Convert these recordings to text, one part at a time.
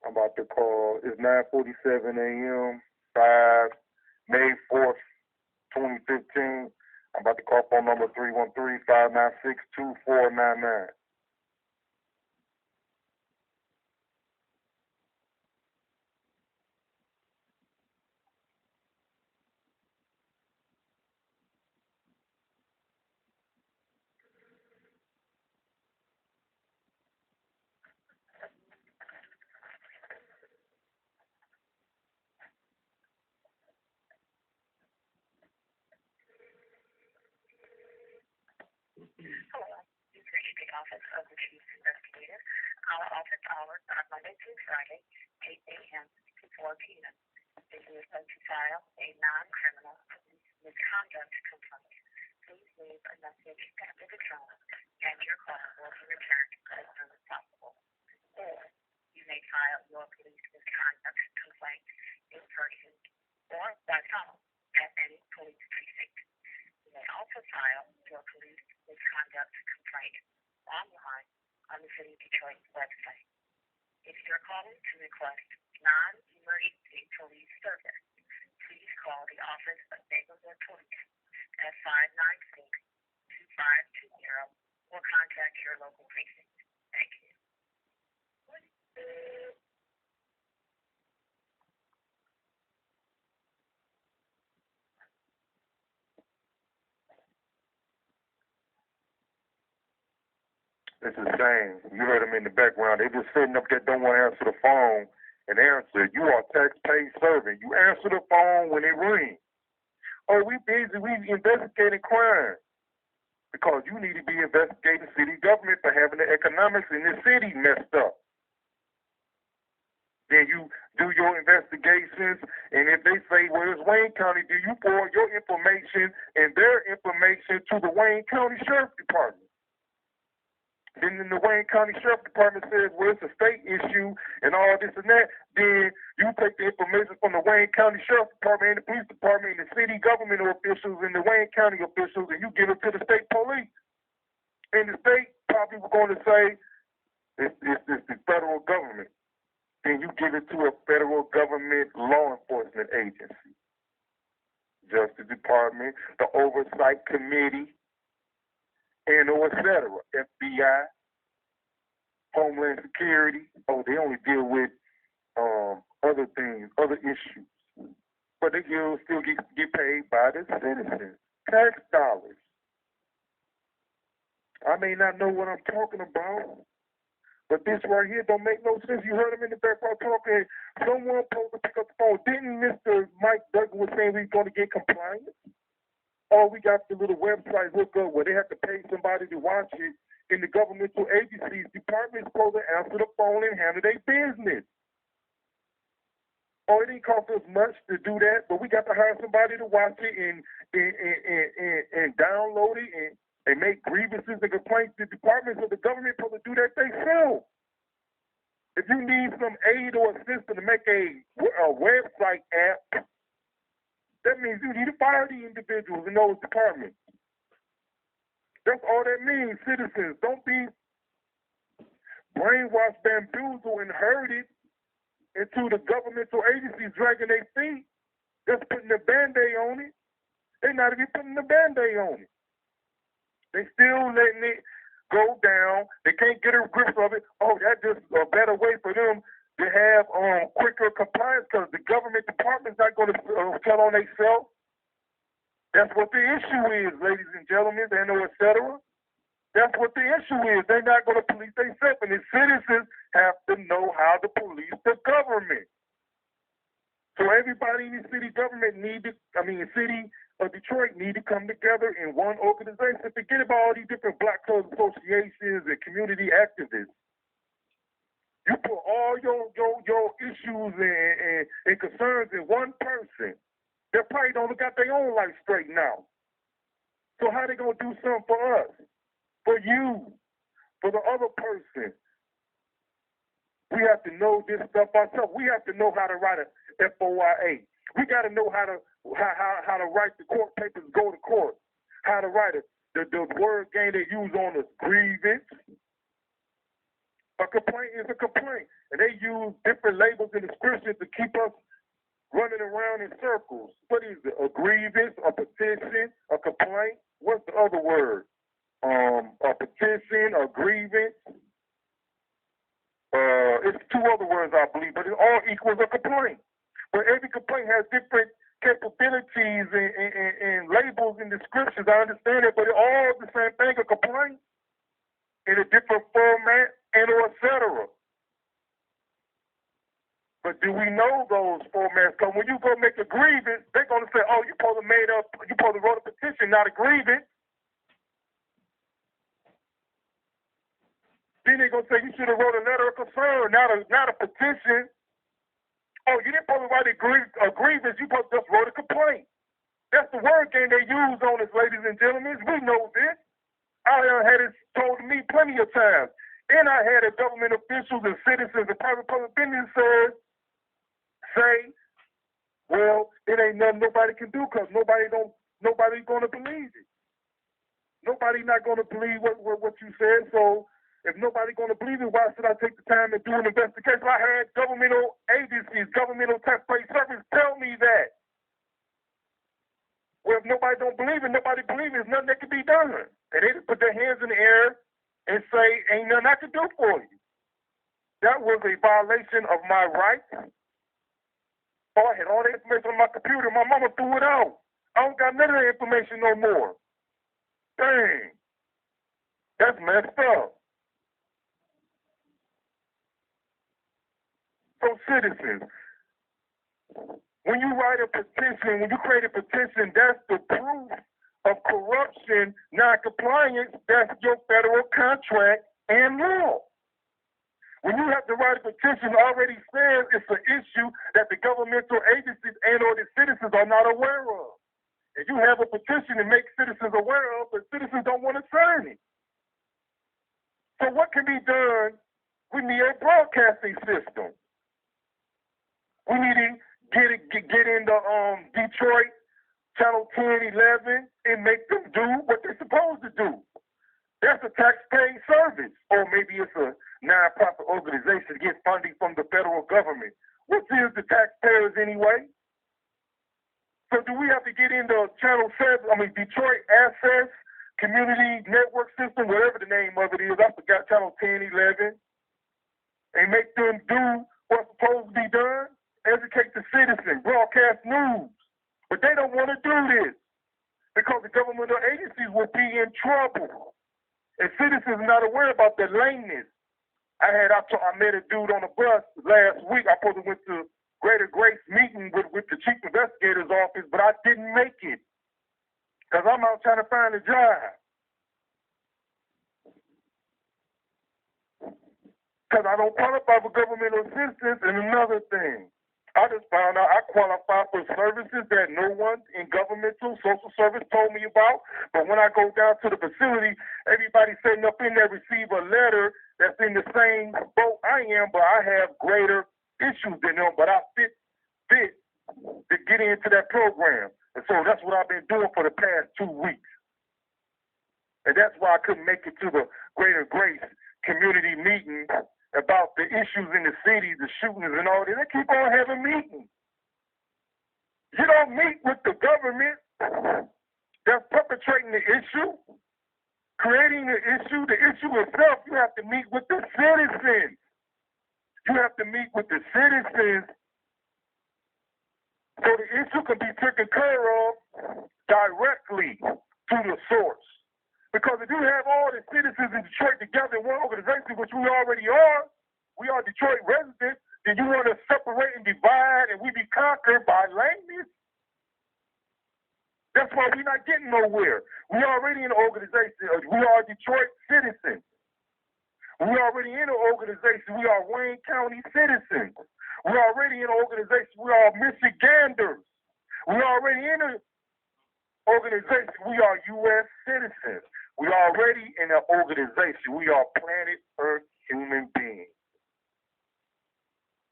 I'm about to call. It's 9:47 a.m. 5 May 4th, 2015. I'm about to call phone number 313-596-2499. Hello, you've reached the office of the Cheif Investigators. Our office hours are Monday through Friday, 8 a.m. to 4 p.m. If you would like to file a non-criminal police misconduct complaint, please leave a message after the tone, and your call will be returned as soon as possible. Or you may file your police misconduct complaint in person or by phone at any police precinct. You may also file your police misconduct complaint online on the City of Detroit website. If you're calling to request non-emergency police service, please call the Office of Neighborhood Police at 596-2520 or contact your local precinct. Thank you. It's the same. You heard them in the background. They just sitting up there, don't want to answer the phone and answer. You are tax-paid servant. You answer the phone when it rings. Oh, we busy. We investigating crime. Because you need to be investigating city government for having the economics in the city messed up. Then you do your investigations, and if they say, well, it's Wayne County, do you forward your information and their information to the Wayne County Sheriff Department? Then the Wayne County Sheriff Department says, well, it's a state issue and all this and that. Then you take the information from the Wayne County Sheriff Department and the police department and the city government officials and the Wayne County officials, and you give it to the state police. And the state probably was going to say, it's the federal government. Then you give it to a federal government law enforcement agency. Justice Department, the Oversight Committee, and or et cetera, FBI, Homeland Security. Oh, they only deal with other things, other issues. But they still get paid by the citizens, tax dollars. I may not know what I'm talking about, but this right here don't make no sense. You heard him in the background talking. Someone supposed to pick up the phone. Didn't Mr. Mike Douglas say we was going to get compliance? Oh, we got the little website hook up where they have to pay somebody to watch it. In the governmental agencies, departments supposed to answer the phone and handle their business. Oh, it didn't cost us much to do that, but we got to hire somebody to watch it and download it and make grievances and complaints. The departments of the government supposed to do that themselves. If you need some aid or assistance to make a website app, that means you need to fire the individuals in those departments. That's all that means, citizens. Don't be brainwashed, bamboozled, and herded into the governmental agencies dragging their feet. Just putting a Band-Aid on it. They're not even putting a Band-Aid on it. They still letting it go down. They can't get a grip of it. Oh, that's just a better way for them to have quicker compliance because the government department's not going to tell on themselves. That's what the issue is, ladies and gentlemen, and et cetera. That's what the issue is. They're not going to police themselves, and the citizens have to know how to police the government. So everybody in the city government city of Detroit need to come together in one organization. Forget about all these different black club associations and community activists. You put all your issues and concerns in one person. They probably don't got their own life straightened out. So how they gonna do something for us, for you, for the other person? We have to know this stuff ourselves. We have to know how to write a FOIA. We got to know how to write the court papers, go to court. How to write it. The word game they use on us, grievance. A complaint is a complaint, and they use different keep us running around in circles. What is it? A grievance, a petition, a complaint? What's the other word? A petition, a grievance. It's two other words, I believe, but it all equals a complaint. But every complaint has different capabilities and labels and descriptions. I understand it, but it's all the same thing, a complaint in a different format and or et cetera. But do we know those formats? Because when you go make a grievance, they're going to say, oh, you supposed to wrote a petition, not a grievance. Then they're going to say you should have wrote a letter of concern, not a petition. Oh, you didn't supposed to write a grievance, you supposed to just wrote a complaint. That's the word game they use on us, ladies and gentlemen. We know this. I had it told to me plenty of times. And I had government officials and citizens and private public businesses say, well, it ain't nothing nobody can do because nobody's going to believe it. Nobody's not going to believe what you said. So if nobody's going to believe it, why should I take the time to do an investigation? I had governmental agencies, governmental tax-paid service tell me that. Well, if nobody don't believe it, nobody believes it, there's nothing that can be done. And they just put their hands in the air and say, ain't nothing I can do for you. That was a violation of my rights. Oh, I had all the information on my computer. My mama threw it out. I don't got none of that information no more. Dang. That's messed up. So citizens, when you write a petition, when you create a petition, that's the proof of corruption, non-compliance, that's your federal contract and law. When you have to write a petition, already says it's an issue that the governmental agencies and or the citizens are not aware of. If you have a petition to make citizens aware of, but citizens don't want to sign it. So what can be done? We need a broadcasting system. We need to get into Detroit, Channel 10, 11, and make them do what they're supposed to do. That's a tax-paying service. Or maybe it's a non-profit organization to get funding from the federal government. Which is the taxpayers anyway? So do we have to get into Channel 7, Detroit Access, Community Network System, whatever the name of it is, I forgot, Channel 10, 11, and make them do what's supposed to be done? Educate the citizen, broadcast news. But they don't want to do this because the governmental agencies will be in trouble. And citizens are not aware about their lameness. I met a dude on the bus last week. I supposed to went to Greater Grace meeting with the Cheif Investigators office, but I didn't make it because I'm out trying to find a job. Because I don't qualify for governmental assistance. And another thing, I just found out I qualify for services that no one in governmental social service told me about. But when I go down to the facility, everybody sitting up in there receive a letter that's in the same boat I am, but I have greater issues than them. But I fit to get into that program. And so that's what I've been doing for the past 2 weeks. And that's why I couldn't make it to the Greater Grace community meeting about the issues in the city, the shootings and all that. They keep on having meetings. You don't meet with the government that's perpetrating the issue, creating the issue itself. You have to meet with the citizens. You have to meet with the citizens so the issue can be taken care of directly to the source. Because if you have all the citizens in Detroit together in one organization, which we already are, we are Detroit residents, then you want to separate and divide and we be conquered by lameness? That's why we're not getting nowhere. We already in an organization. We are Detroit citizens. We already in an organization. We are Wayne County citizens. We're already in an organization. We are Michiganders. We're already in an organization. We are U.S. citizens. We are already in an organization. We are planet Earth human beings.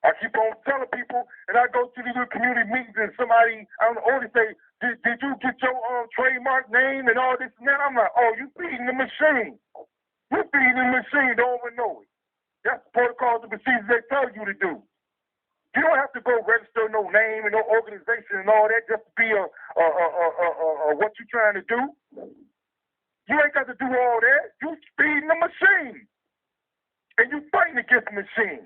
I keep on telling people, and I go to these little community meetings, and somebody, I don't know, only say, did you get your trademark name and all this and that? I'm like, oh, you feeding the machine. You feeding the machine, don't even know it. That's the protocols and procedures they tell you to do. You don't have to go register no name and no organization and all that just to be what you trying to do. You ain't got to do all that. You speeding the machine. And you fighting against the machine.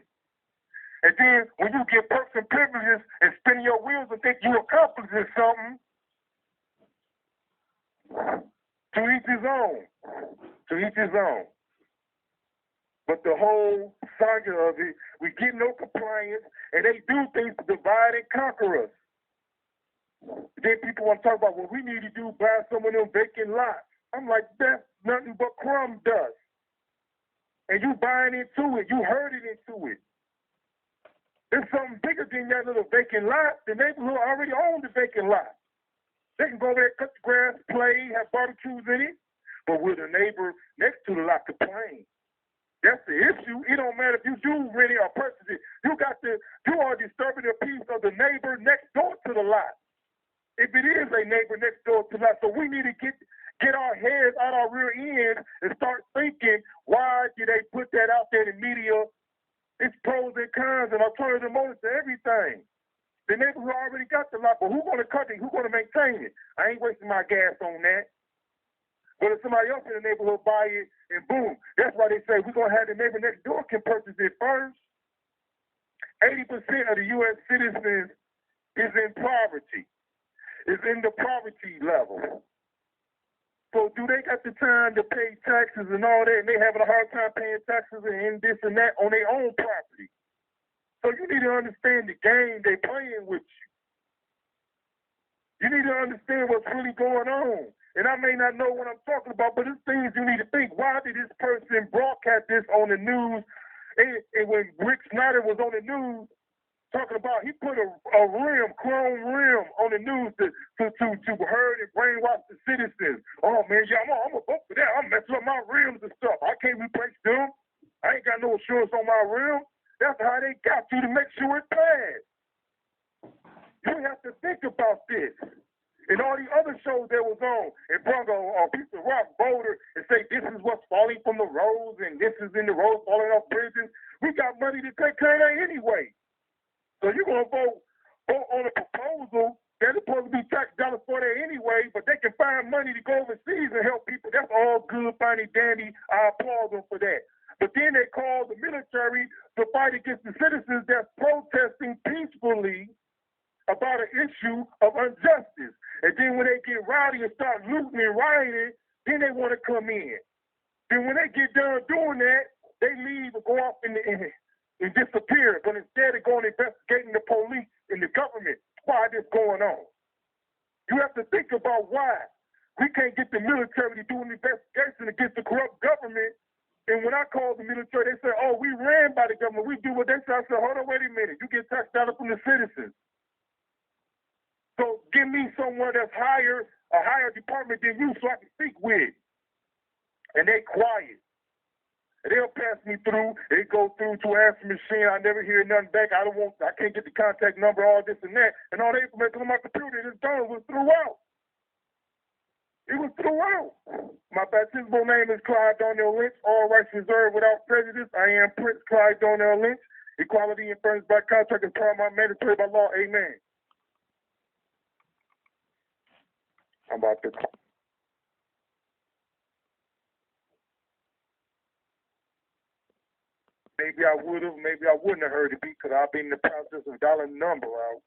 And then when you get perks and privileges and spinning your wheels and think you accomplishing something, to each his own. To each his own. But the whole saga of it, we get no compliance, and they do things to divide and conquer us. Then people want to talk about what we need to do, buy some of them vacant lots. I'm like, that's nothing but crumb dust. And you buying into it, you herding into it. There's something bigger than that little vacant lot. The neighborhood already owns the vacant lot. They can go there, cut the grass, play, have barbecues in it. But will the neighbor next to the lot complain? That's the issue. It don't matter if you do rent it or purchase it. You are disturbing the peace of the neighbor next door to the lot. If it is a neighbor next door to the lot, so we need to get our heads out our rear ends and start thinking, why did they put that out there in the media? It's pros and cons and alternative motives to everything. The neighborhood already got the lot, but who's going to cut it? Who's going to maintain it? I ain't wasting my gas on that. But if somebody else in the neighborhood buy it, and boom, that's why they say we're going to have the neighbor next door can purchase it first. 80% of the U.S. citizens is in poverty, is in the poverty level. So do they got the time to pay taxes and all that, and they having a hard time paying taxes and this and that on their own property? So you need to understand the game they playing with you. You need to understand what's really going on. And I may not know what I'm talking about, but it's things you need to think. Why did this person broadcast this on the news? And when Rick Snyder was on the news talking about, he put a chrome rim on the news to herd and brainwash the citizens. Oh, man, yeah, I'm going to vote for that. I'm messing up my rims and stuff. I can't replace them. I ain't got no insurance on my rim. That's how they got you to make sure it passed. You have to think about this. And all the other shows that was on, and Bronco or Piece of Rock, Boulder, and say this is what's falling from the roads, and this is in the roads falling off bridges. We got money to take care of that anyway. So you're going to vote on a proposal that's supposed to be tax dollars for that anyway, but they can find money to go overseas and help people. That's all good, fine, dandy. I applaud them for that. But then they call the military to fight against the citizens that's protesting peacefully about an issue of injustice. And then when they get rowdy and start looting and rioting, then they want to come in. Then when they get done doing that, they leave and go off and disappear. But instead of going investigating the police and the government, why this going on? You have to think about why. We can't get the military to do an investigation against the corrupt government. And when I called the military, they said, oh, we ran by the government. We do what they say. I said, hold on, wait a minute. You get tax dollars from the citizens. So give me someone that's a higher department than you so I can speak with. And they quiet. And they'll pass me through. They go through to answer machine. I never hear nothing back. I can't get the contact number, all this and that. And all the information on my computer is done was throughout. It was throughout. My baptismal name is Clyde Darnell Lynch. All rights reserved without prejudice. I am Prince Clyde Darnell Lynch. Equality and fairness by contract is part of my mandatory by law. Amen. I'm about to call. Maybe I would have, maybe I wouldn't have heard it because I've been in the process of dialing the number out.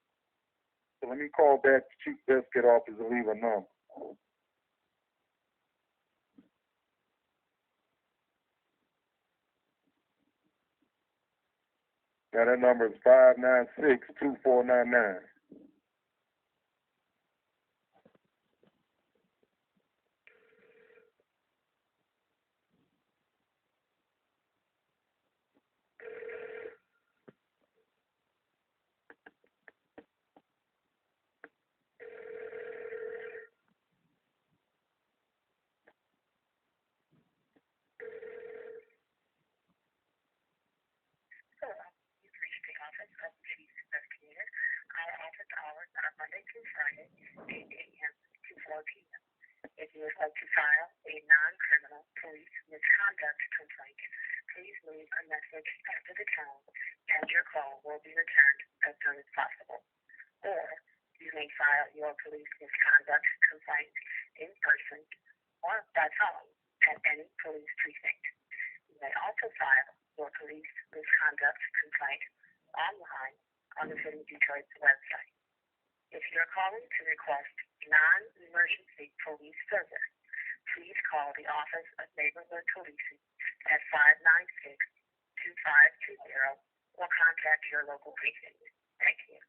So let me call back the Chief Investigator office and leave a number. Now that number is 596-2499. Office of the Cheif Investigators. Our office hours are Monday through Friday, 8 a.m. to 4 p.m. If you would like to file a non-criminal police misconduct complaint, please leave a message after the tone, and your call will be returned at your police misconduct complaint in person or by phone at any police precinct. You may also file your police misconduct complaint online on the City of Detroit's website. If you're calling to request non-emergency police service, please call the Office of Neighborhood Policing at 596-2520 or contact your local precinct. Thank you.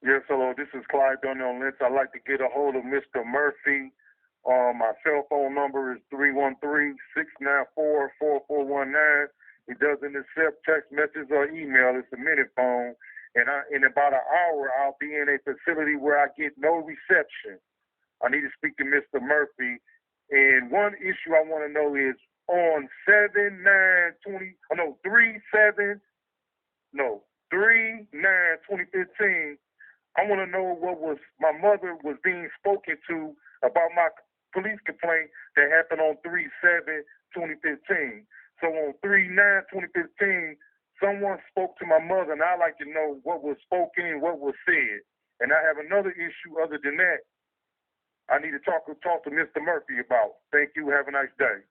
Yes, hello, this is Clyde Donnell Lynch. I'd like to get a hold of Mr. Murphy. My cell phone number is 313-694-4419. He doesn't accept text messages or email. It's a minute phone. And in about an hour, I'll be in a facility where I get no reception. I need to speak to Mr. Murphy. And one issue I want to know is on 3/9/2015, I want to know what was my mother was being spoken to about my police complaint that happened on 3/7/2015. So on 3/9/2015, someone spoke to my mother, and I'd like to know what was spoken, what was said. And I have another issue other than that I need to talk to Mr. Murphy about. Thank you. Have a nice day.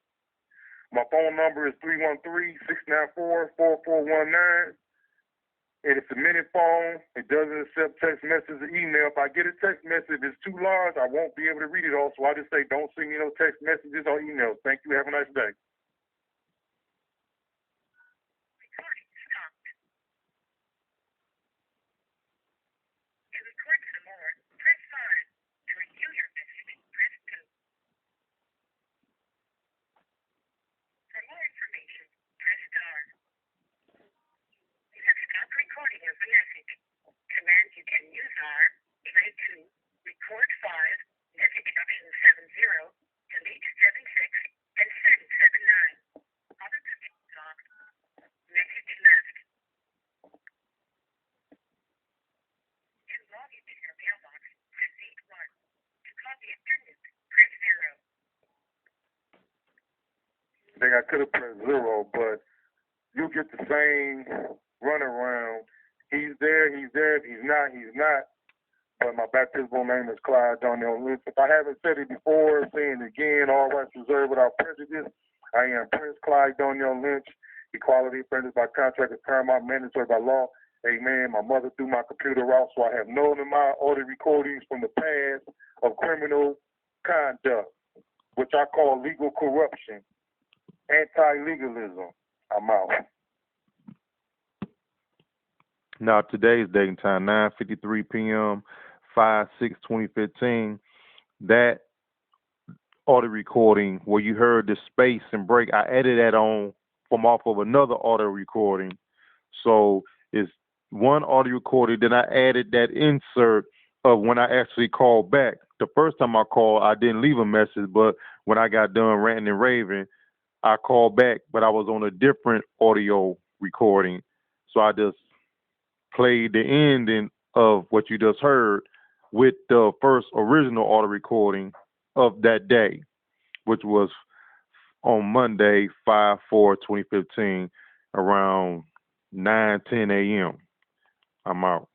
My phone number is 313-694-4419. And it's a minute phone. It doesn't accept text messages or email. If I get a text message, if it's too large, I won't be able to read it all. So I just say, don't send me no text messages or emails. Thank you. Have a nice day. Recording of the message. Commands you can use are play 2, record 5, message option 70, delete 76, and send 79. Other commands are message left. To log into your mailbox, press 8-1. To call the attendant, press 0. I think I could have pressed 0, but you get the same runaround. He's there, if he's not, he's not. But my baptismal name is Clyde Donnell Lynch. If I haven't said it before, saying it again, all rights reserved without prejudice. I am Prince Clyde Donnell Lynch, equality apprentice by contract is paramount, mandatory by law. Amen. My mother threw my computer out, so I have none of my audio recordings from the past of criminal conduct, which I call legal corruption, anti-legalism. I'm out. Now, today's date and time, 9:53 p.m., 5/6/2015. That audio recording where you heard the space and break, I edited that on from off of another audio recording. So it's one audio recording, then I added that insert of when I actually called back. The first time I called, I didn't leave a message, but when I got done ranting and raving, I called back, but I was on a different audio recording. So I just played the ending of what you just heard with the first original audio recording of that day, which was on Monday, 5/4/2015, around 9:10 a.m. I'm out.